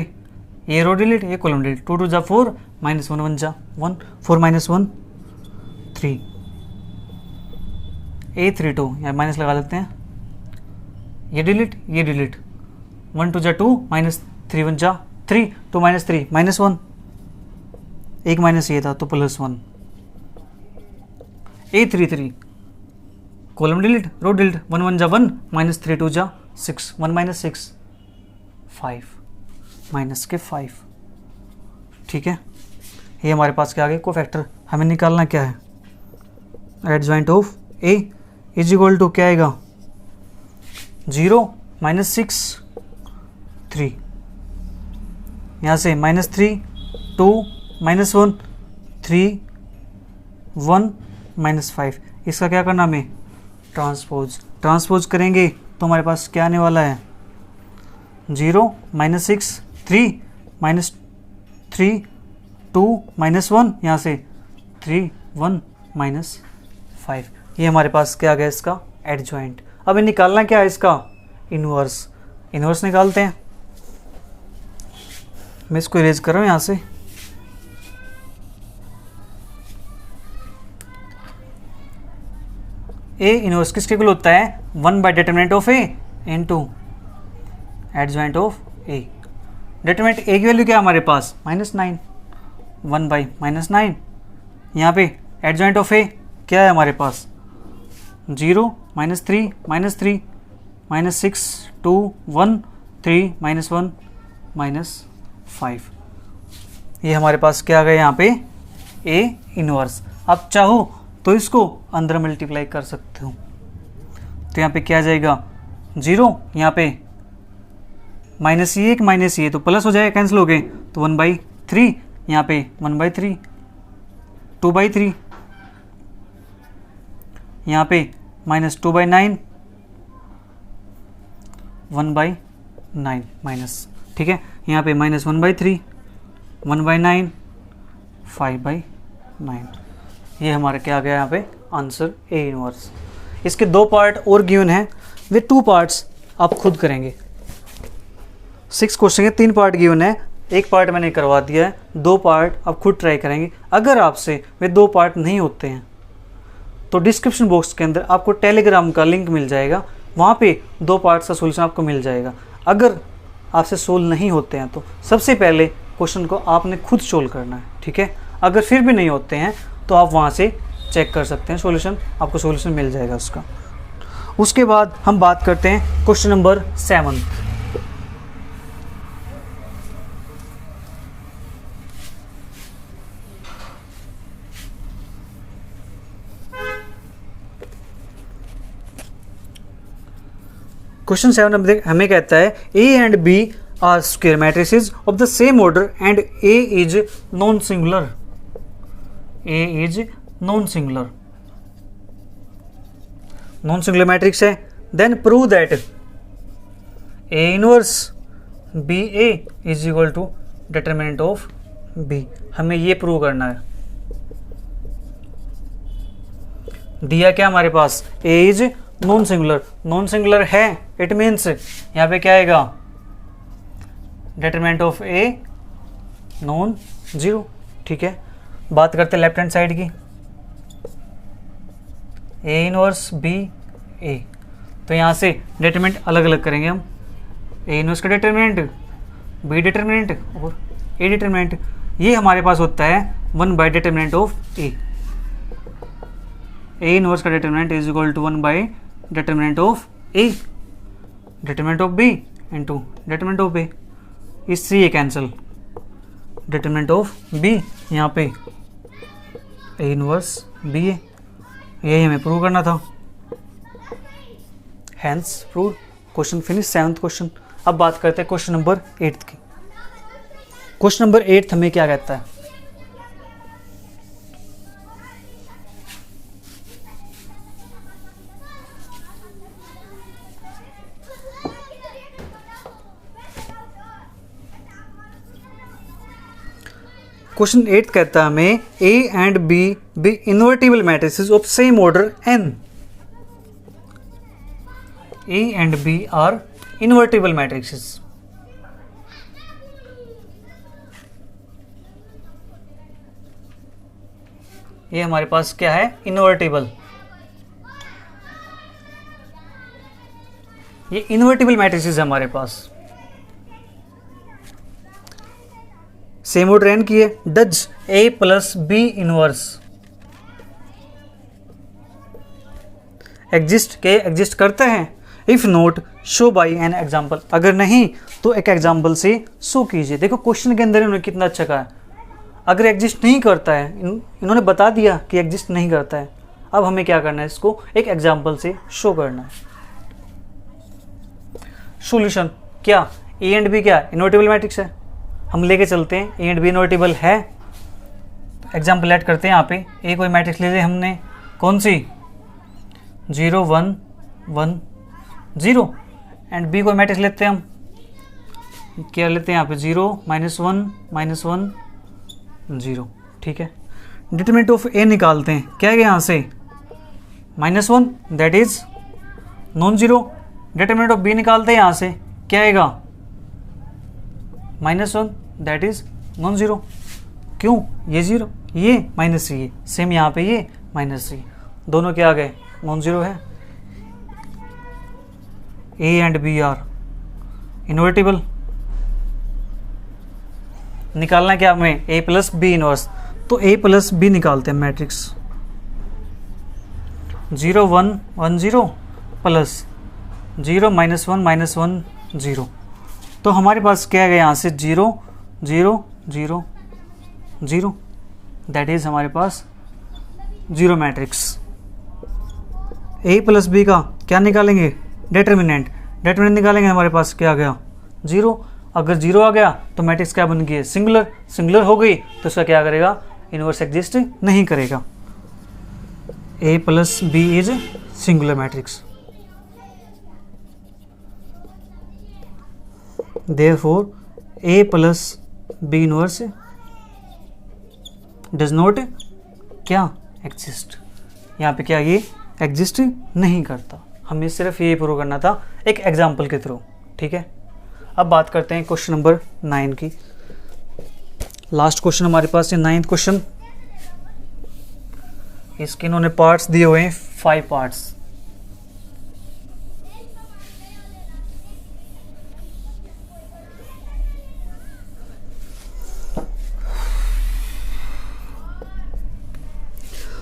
Speaker 1: ये रो डिलीट, ये कॉलम डिलीट, 2 2 जा 4 माइनस 1 1 जा 1, 4 -1 3। A32 यहाँ माइनस लगा लेते हैं, ये डिलीट, 1 2 जा 2 माइनस 3 1 जा 3, 2 -3 -1, एक माइनस ये था तो +1। A33 कॉलम डिलीट, रो डिलीट, 1 1 जा 1 माइनस 3 2 जा 6, 1 -6 5, माइनस के 5, ठीक है। ये हमारे पास क्या आ गया, कोफैक्टर। हमें निकालना क्या है, adjoint of A is equal to क्या आएगा, 0 -6 3, यहाँ से -3 2 -1 3 1 -5, इसका क्या करना हमें, ट्रांसपोज करेंगे तो हमारे पास क्या आने वाला है, 0 -6 3 -3 2 -1, यहाँ से 3 1 -5, ये हमारे पास क्या आ गया इसका एडजॉइंट। अब निकालना क्या है इसका इनवर्स निकालते हैं। मैं इसको इरेज कर रहा हूँ यहाँ से, ए इनवर्स किसके इक्वल होता है, 1 by determinant of A into adjoint of A. Determinant A की वैल्यू क्या है हमारे पास, -9, 1 बाई -9, यहाँ पे एडजॉइंट ऑफ ए क्या है हमारे पास, 0 -3 -3 -6 2 1 3 -1 -5, ये हमारे पास क्या आ गया यहाँ पे ए इनवर्स। अब चाहो तो इसको अंदर मल्टीप्लाई कर सकते हो, तो यहाँ पे क्या आ जाएगा, 0 यहाँ पे -1 ये तो प्लस हो जाएगा, कैंसिल हो गए, तो 1/3 यहाँ पे 1/3, 2/3 यहाँ पे -2/9 1/9 माइनस, ठीक है। यहाँ पे -1/3 1/9 5/9, 9। ये हमारा क्या आ गया यहाँ पे आंसर ए इनवर्स। इसके 2 पार्ट और गिवन हैं, वे 2 पार्ट्स आप खुद करेंगे। 6 क्वेश्चन के 3 पार्ट गिवन है, 1 पार्ट मैंने करवा दिया है, 2 पार्ट आप खुद ट्राई करेंगे। अगर आपसे वे 2 पार्ट नहीं होते हैं तो डिस्क्रिप्शन बॉक्स के अंदर आपको टेलीग्राम का लिंक मिल जाएगा, वहाँ पे 2 पार्ट्स का सोल्यूशन आपको मिल जाएगा। अगर आपसे सोल्व नहीं होते हैं तो सबसे पहले क्वेश्चन को आपने खुद सोल्व करना है, ठीक है। अगर फिर भी नहीं होते हैं तो आप वहाँ से चेक कर सकते हैं सॉल्यूशन, आपको सॉल्यूशन मिल जाएगा उसका। उसके बाद हम बात करते हैं क्वेश्चन नंबर 7। क्वेश्चन 7 हमें कहता है A and B are square matrices of the same order and A is non singular. A is non singular, non singular matrix है। Then prove that A inverse B A is equal to determinant of B. हमें ये prove करना है। दिया क्या हमारे पास, A is non singular, non singular है, इट मीन्स यहाँ पे क्या आएगा, determinant of A non zero, ठीक है। बात करते हैं लेफ्ट हैंड साइड की, ए इनवर्स बी ए, तो यहाँ से डिटरमिनेंट अलग अलग करेंगे हम। ए इनवर्स का डिटरमिनेंट, बी डिटरमिनेंट और ए डिटरमिनेंट। ये हमारे पास होता है 1 by determinant of A. A inverse का determinant is equal to 1 by determinant of A, determinant of B into determinant of A. इससे ये कैंसिल, डिटरमिनेंट ऑफ बी यहाँ पे ए इनवर्स बी ए, यही हमें प्रूव करना था। Hence prove, question finish 7th question. अब बात करते हैं क्वेश्चन नंबर 8 की। क्वेश्चन नंबर 8 हमें क्या कहता है, क्वेश्चन 8 कहता है हमें A and B B invertible matrices of same order N. A and B are invertible matrices. ये हमारे पास क्या है, इन्वर्टिबल। ये इन्वर्टिबल मैट्रिसेस है हमारे पास। सेम ऑर्डर एन की है। Does A plus B inverse exist, के एग्जिस्ट करते हैं? If not show by an example, अगर नहीं तो एक एग्जाम्पल से शो कीजिए। देखो क्वेश्चन के अंदर इन्होंने कितना अच्छा कहा है, अगर एग्जिस्ट नहीं करता है, इन्होंने बता दिया कि एग्जिस्ट नहीं करता है। अब हमें क्या करना है, इसको एक एग्जाम्पल से शो करना है। सॉल्यूशन क्या, ए एंड बी क्या इन्वर्टिबल मैट्रिक्स है, हम लेके चलते हैं। ए एंड बी इन्वर्टिबल है, एग्जाम्पल ऐड करते हैं यहाँ पे। ए कोई मैट्रिक्स ले लिया हमने, कौन सी, 0 1 1 0, एंड बी कोई मैट्रिक्स लेते हैं हम, क्या लेते हैं यहाँ पे 0 -1 -1 0, ठीक है। डिटरमिनेंट ऑफ ए निकालते हैं, क्या है यहाँ से -1 that is non zero. Determinant of B निकालते हैं यहाँ से, क्या आएगा -1 दैट इज नॉन जीरो। क्यों, ये जीरो, ये माइनस ये, सेम यहाँ पे ये माइनस ये, दोनों क्या आ गए, नॉन जीरो है। A and B are invertible. निकालना है क्या हमें, ए प्लस बी इनवर्स, तो ए प्लस बी निकालते हैं मैट्रिक्स। 0 1 1 0 प्लस 0 -1 -1 0, तो हमारे पास क्या है यहाँ से 0 0 0 0, दैट इज हमारे पास जीरो मैट्रिक्स। ए प्लस बी का क्या निकालेंगे, डिटरमिनेंट, डिटरमिनेंट निकालेंगे, हमारे पास क्या आ गया 0। अगर 0 आ गया तो मैट्रिक्स क्या बन गई, सिंगुलर, सिंगुलर हो गई तो इसका क्या करेगा, इनवर्स एग्जिस्ट नहीं करेगा। A plus B is singular matrix, therefore a plus b inverse does not क्या एग्जिस्ट, यहाँ पे क्या ये एग्जिस्ट नहीं करता। हमें सिर्फ ये प्रूव करना था एक एग्जाम्पल के थ्रू, ठीक है। अब बात करते हैं क्वेश्चन नंबर 9 की। लास्ट क्वेश्चन हमारे पास है 9th क्वेश्चन। इसके इन्होंने पार्ट्स दिए हुए हैं 5 parts.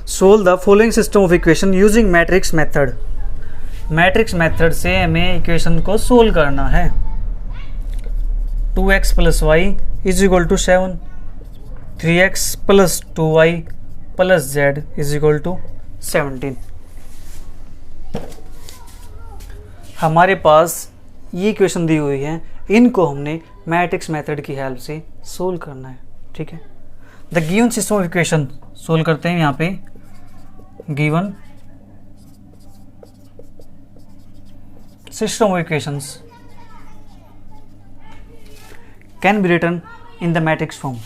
Speaker 1: Solve the following system of equation using matrix method. Matrix method से हमें इक्वेशन को सोल्व करना है। 2x + y = 7, 3x + 2y + z = 17। हमारे पास ये इक्वेशन दी हुई है, इनको हमने मैट्रिक्स मेथड की हेल्प से सोल्व करना है, ठीक है। The given system of equation solve करते हैं। यहाँ पे given system of equations can be written in the matrix form.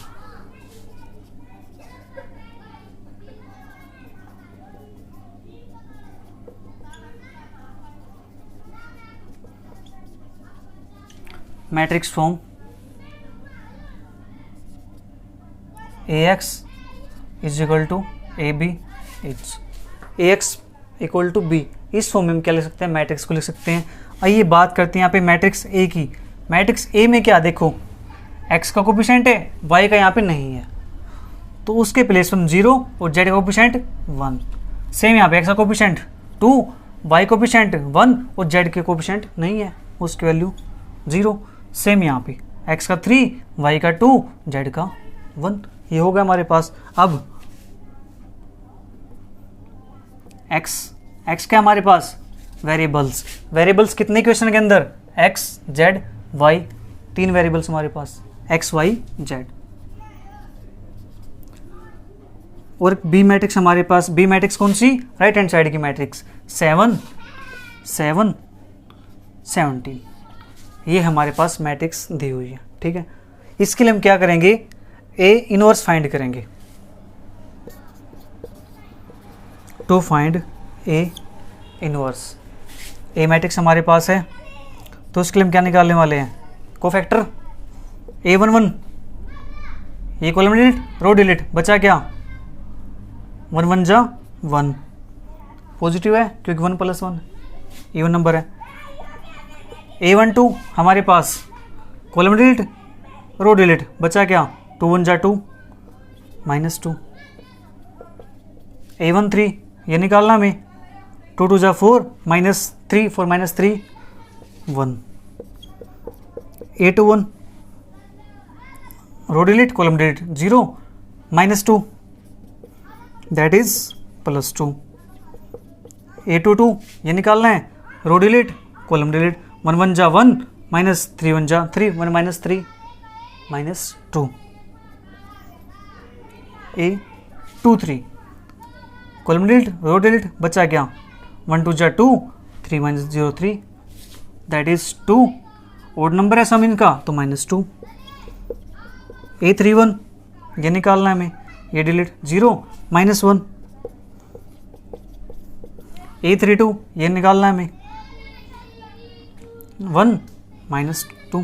Speaker 1: Matrix form AX = AB, AX = B। इस फॉर्म में हम क्या लिख सकते हैं, मैट्रिक्स को लिख सकते हैं। आइए बात करते हैं यहाँ पे मैट्रिक्स A की। मैट्रिक्स A में क्या देखो, X का कोफिशिएंट है, Y का यहाँ पे नहीं है, तो उसके प्लेस पर 0 और Z का कोफिशिएंट 1। सेम यहाँ पे X का कोफिशिएंट 2, Y कोफिशिएंट 1 और Z के कोफिशिएंट नहीं है, उसकी वैल्यू 0। सेम यहाँ पे X का 3, Y का 2, Z का 1। ये होगा हमारे पास। अब x क्या हमारे पास, वेरिएबल्स कितने क्वेश्चन के अंदर, x, z, y, 3 वेरिएबल्स हमारे पास, x, y, z। और बी मैट्रिक्स हमारे पास, बी मैट्रिक्स कौन सी, राइट हैंड साइड की मैट्रिक्स 7, 7, 17। ये हमारे पास मैट्रिक्स दी हुई है, ठीक है। इसके लिए हम क्या करेंगे, ए इनवर्स फाइंड करेंगे। To find A inverse, A matrix हमारे पास है, तो उसके लिए हम क्या निकालने वाले हैं, कोफैक्टर A11। ये कॉलम डिलीट, रो डिलीट, बचा क्या, 1 1 जा 1, पॉजिटिव है क्योंकि 1 + 1 इवन नंबर है। A12 हमारे पास कॉलम डिलीट, रो डिलीट, बचा क्या, 2 1 जा 2 -2। A13 ये निकालना हमें, 2 2 जा 4 -3, 4 -3 1। A21 row delete, column delete 0 -2 that is +2। A22 ये निकालना है, रो डिलीट, कॉलम डिलीट, 1 1 जा 1 -3 1 जा 3, 1 -3 -2। A23 कॉलम डिलीट, रो डिलीट, बचा क्या, 1 2 जा 2, 3 -0 3 दैट इज 2। ओड नंबर है सम इनका तो -2। A31 ये निकालना है हमें, ये डिलीट 0 -1। A32 ये निकालना है हमें, 1 -2,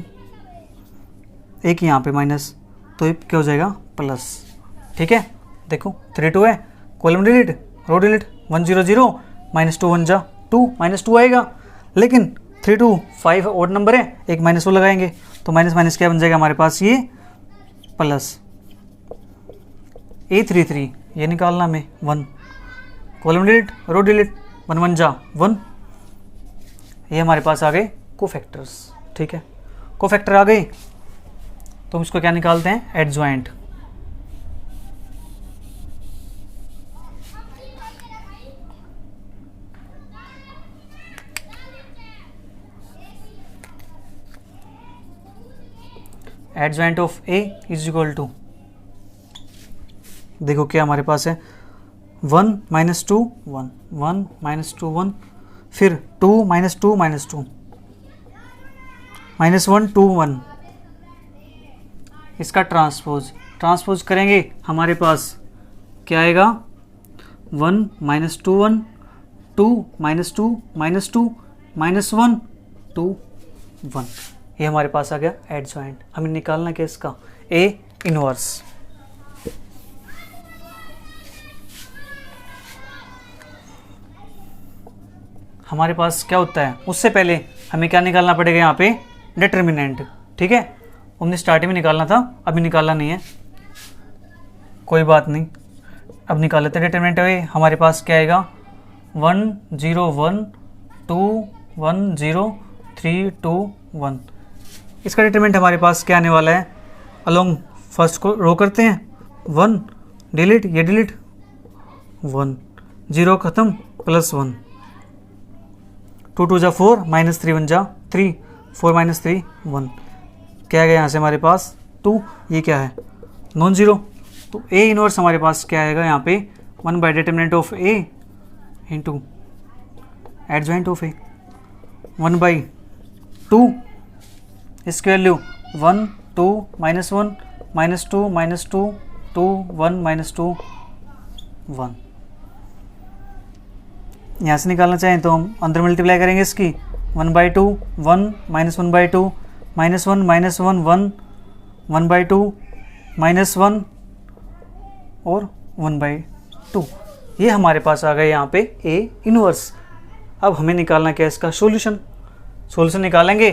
Speaker 1: एक यहाँ पे माइनस, तो ये क्या हो जाएगा प्लस, ठीक है। देखो 3 2 है, कॉलम डिलीट, रो डिलीट, 1 0 0 -2 1 जा 2 -2 आएगा, लेकिन 3 2 5 ओड नंबर है, एक -2 लगाएंगे तो माइनस माइनस क्या बन जाएगा हमारे पास, ये प्लस। A33 ये निकालना हमें 1, कॉलम डिलीट, रो डिलीट, 1 1 जा 1। ये हमारे पास आ गए कोफैक्टर्स, ठीक है। कोफैक्टर आ गए तो हम इसको क्या निकालते हैं, एडजॉइंट। एडजॉइंट ऑफ A = देखो क्या हमारे पास है, 1 -2 1 1 -2 1, फिर 2 -2 -2 -1 2 1। इसका ट्रांसपोज करेंगे हमारे पास क्या आएगा, 1 माइनस 2 1, 2 माइनस 2 माइनस 2 माइनस 1 2 1, ये हमारे पास आ गया एडजॉइंट। हमें निकालना क्या इसका, ए इनवर्स। हमारे पास क्या होता है, उससे पहले हमें क्या निकालना पड़ेगा यहाँ पे, डिटर्मिनेंट। ठीक है, हमने स्टार्टिंग में निकालना था, अभी निकालना नहीं है, कोई बात नहीं, अब निकाल लेते हैं डिटर्मिनेंट। हमारे पास क्या आएगा, 1 0 1 2 1 0 3 2 1। इसका डिटर्मिनेंट हमारे पास क्या आने वाला है, अलोंग फर्स्ट को रो करते हैं, 1 डिलीट, ये डिलीट 1 0 ख़त्म प्लस 1, 2 2 जा 4 माइनस 3 1 जा 3, 4 माइनस 3 1, क्या आ गया यहाँ से हमारे पास 2, ये क्या है नॉन जीरो। तो ए इनवर्स हमारे पास क्या आएगा यहाँ पे, 1 by determinant of A into adjoint of A, 1 by 2, इसकी value 1 2 minus 1 minus 2 minus 2 2 1 minus 2 1। यहाँ से निकालना चाहें तो हम अंदर मल्टीप्लाई करेंगे इसकी, 1 by 2 1 minus 1 by 2 minus 1 minus 1 1 1 by 2 minus 1 और 1 बाई 2, ये हमारे पास आ गए यहाँ पे ए इनवर्स। अब हमें निकालना क्या है इसका सॉल्यूशन। सॉल्यूशन निकालेंगे,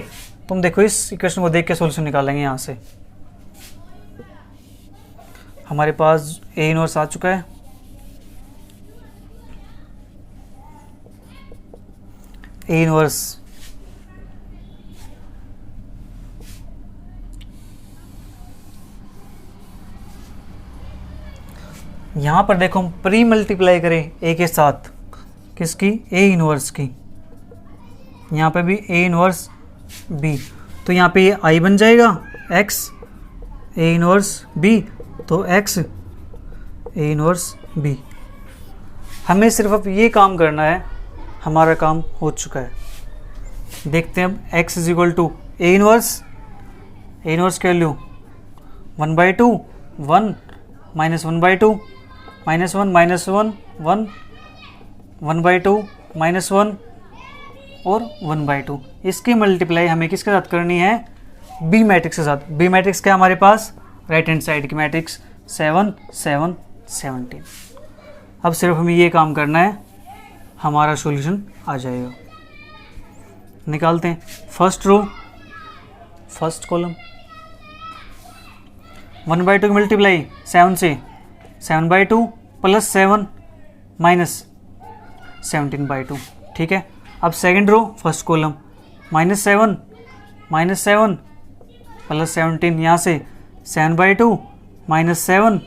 Speaker 1: तुम देखो इस इक्वेशन को देख के सॉल्यूशन निकालेंगे। यहाँ से हमारे पास ए इनवर्स आ चुका है, ए इनवर्स यहाँ पर देखो हम प्री मल्टीप्लाई करें ए के साथ, किसकी, ए इनवर्स की, यहाँ पे भी ए इनवर्स बी, तो यहाँ पे ये आई बन जाएगा एक्स ए इनवर्स बी, तो एक्स ए इनवर्स बी। हमें सिर्फ अब ये काम करना है, हमारा काम हो चुका है। देखते हैं अब x is equal to A inverse की value 1 by 2 1 minus 1 by 2 minus 1 minus 1 1 1 by 2 minus 1 और 1 बाई 2। इसकी मल्टीप्लाई हमें किसके साथ करनी है, बी मैट्रिक्स के साथ। बी मैट्रिक्स क्या हमारे पास, राइट हैंड साइड की मैट्रिक्स 7 7 17। अब सिर्फ हमें ये काम करना है, हमारा सॉल्यूशन आ जाएगा। निकालते हैं, first row first column, 1 by 2 की मल्टीप्लाई 7 से, 7 बाई 2 प्लस 7 माइनस 17 बाई 2। ठीक है, अब second row first column, -7 plus 17, यहाँ से 7 बाई 2 माइनस 7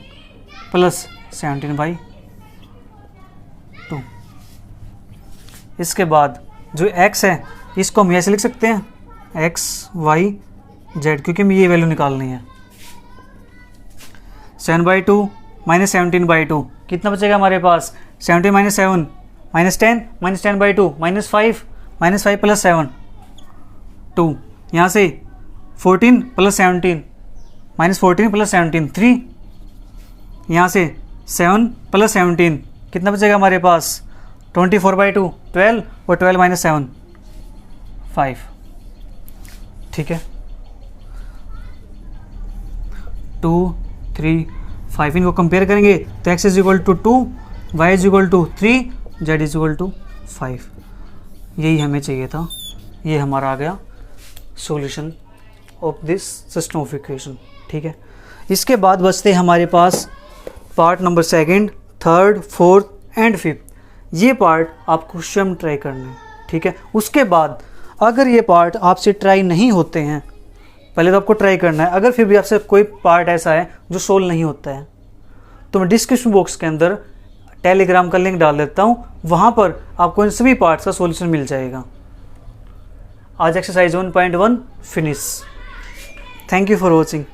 Speaker 1: प्लस 17 बाई 2। इसके बाद जो x है इसको हम ऐसे लिख सकते हैं, x y z, क्योंकि हमें ये वैल्यू निकालनी है। 7 बाई 2 माइनस 17 बाई 2, कितना बचेगा हमारे पास, 17 माइनस 7 माइनस 10 बाई 2 -5 प्लस 7 2, यहाँ से 14 प्लस 17 -14 प्लस 17 3, यहाँ से 7 प्लस 17 कितना बचेगा हमारे पास, 24 बाई 2 12 और 12 माइनस 7 5। ठीक है, 2 3 5 इनको कंपेयर करेंगे तो x is equal to 2, y is equal to 3, z is equal to 5। यही हमें चाहिए था, ये हमारा आ गया solution of this system of equation. ठीक है, इसके बाद बचते हमारे पास पार्ट नंबर 2, 3, 4 एंड 5। ये पार्ट आपको स्वयं ट्राई करना है। ठीक है, उसके बाद अगर ये पार्ट आपसे ट्राई नहीं होते हैं, पहले तो आपको ट्राई करना है, अगर फिर भी आपसे कोई पार्ट ऐसा है जो सोल्व नहीं होता है तो मैं डिस्क्रिप्शन बॉक्स के अंदर टेलीग्राम का लिंक डाल देता हूँ, वहाँ पर आपको इन सभी पार्ट्स का सॉल्यूशन मिल जाएगा। आज exercise 1.1 finish. Thank you for watching.